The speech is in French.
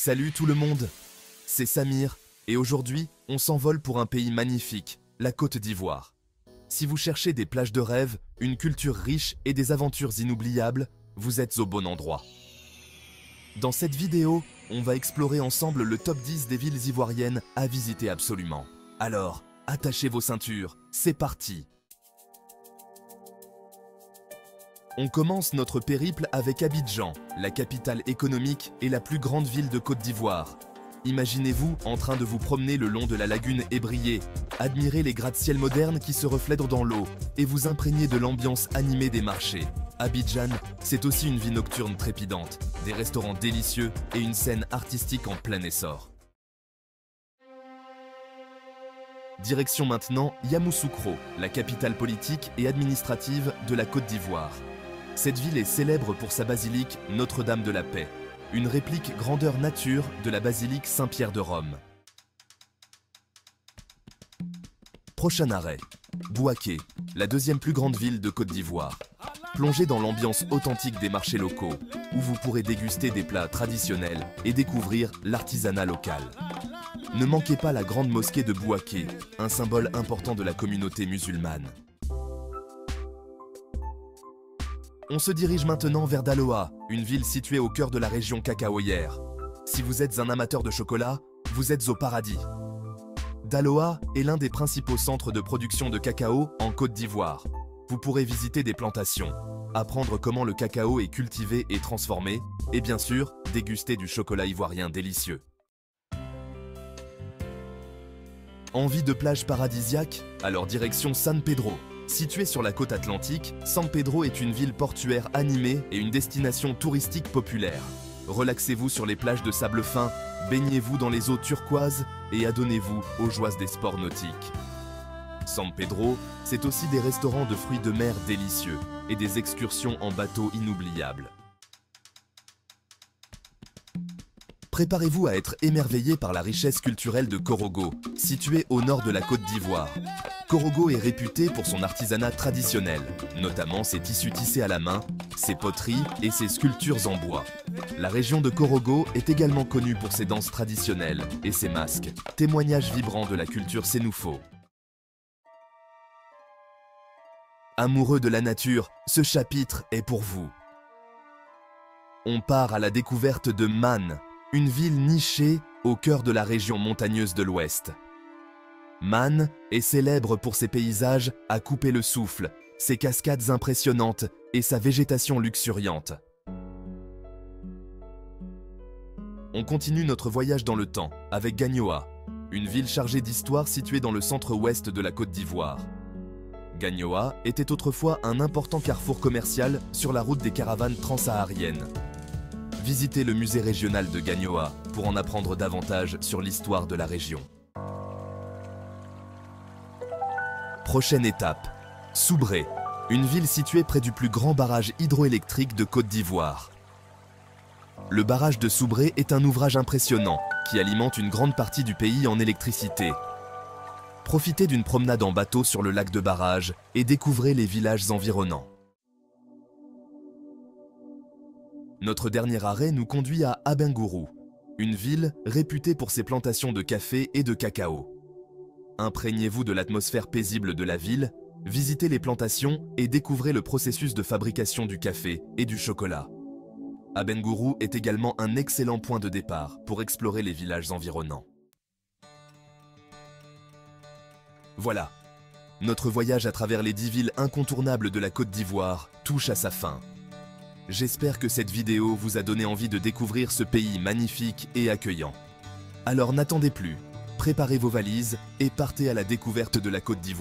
Salut tout le monde, c'est Samir et aujourd'hui on s'envole pour un pays magnifique, la Côte d'Ivoire. Si vous cherchez des plages de rêve, une culture riche et des aventures inoubliables, vous êtes au bon endroit. Dans cette vidéo, on va explorer ensemble le top 10 des villes ivoiriennes à visiter absolument. Alors, attachez vos ceintures, c'est parti! On commence notre périple avec Abidjan, la capitale économique et la plus grande ville de Côte d'Ivoire. Imaginez-vous en train de vous promener le long de la lagune ébriée, admirer les gratte-ciel modernes qui se reflètent dans l'eau et vous imprégner de l'ambiance animée des marchés. Abidjan, c'est aussi une vie nocturne trépidante, des restaurants délicieux et une scène artistique en plein essor. Direction maintenant Yamoussoukro, la capitale politique et administrative de la Côte d'Ivoire. Cette ville est célèbre pour sa basilique Notre-Dame de la Paix, une réplique grandeur nature de la basilique Saint-Pierre de Rome. Prochain arrêt, Bouaké, la deuxième plus grande ville de Côte d'Ivoire. Plongez dans l'ambiance authentique des marchés locaux, où vous pourrez déguster des plats traditionnels et découvrir l'artisanat local. Ne manquez pas la grande mosquée de Bouaké, un symbole important de la communauté musulmane. On se dirige maintenant vers Daloa, une ville située au cœur de la région cacaoyère. Si vous êtes un amateur de chocolat, vous êtes au paradis. Daloa est l'un des principaux centres de production de cacao en Côte d'Ivoire. Vous pourrez visiter des plantations, apprendre comment le cacao est cultivé et transformé, et bien sûr, déguster du chocolat ivoirien délicieux. Envie de plage paradisiaque? Alors direction San Pedro. Située sur la côte atlantique, San Pedro est une ville portuaire animée et une destination touristique populaire. Relaxez-vous sur les plages de sable fin, baignez-vous dans les eaux turquoises et adonnez-vous aux joies des sports nautiques. San Pedro, c'est aussi des restaurants de fruits de mer délicieux et des excursions en bateau inoubliables. Préparez-vous à être émerveillé par la richesse culturelle de Korogo, située au nord de la Côte d'Ivoire. Korogo est réputé pour son artisanat traditionnel, notamment ses tissus tissés à la main, ses poteries et ses sculptures en bois. La région de Korogo est également connue pour ses danses traditionnelles et ses masques, témoignages vibrants de la culture sénoufo. Amoureux de la nature, ce chapitre est pour vous. On part à la découverte de Man, une ville nichée au cœur de la région montagneuse de l'Ouest. Man est célèbre pour ses paysages à couper le souffle, ses cascades impressionnantes et sa végétation luxuriante. On continue notre voyage dans le temps avec Gagnoa, une ville chargée d'histoire située dans le centre-ouest de la Côte d'Ivoire. Gagnoa était autrefois un important carrefour commercial sur la route des caravanes transsahariennes. Visitez le musée régional de Gagnoa pour en apprendre davantage sur l'histoire de la région. Prochaine étape, Soubré, une ville située près du plus grand barrage hydroélectrique de Côte d'Ivoire. Le barrage de Soubré est un ouvrage impressionnant qui alimente une grande partie du pays en électricité. Profitez d'une promenade en bateau sur le lac de barrage et découvrez les villages environnants. Notre dernier arrêt nous conduit à Abengourou, une ville réputée pour ses plantations de café et de cacao. Imprégnez-vous de l'atmosphère paisible de la ville, visitez les plantations et découvrez le processus de fabrication du café et du chocolat. Abengourou est également un excellent point de départ pour explorer les villages environnants. Voilà, notre voyage à travers les 10 villes incontournables de la Côte d'Ivoire touche à sa fin. J'espère que cette vidéo vous a donné envie de découvrir ce pays magnifique et accueillant. Alors n'attendez plus, préparez vos valises et partez à la découverte de la Côte d'Ivoire.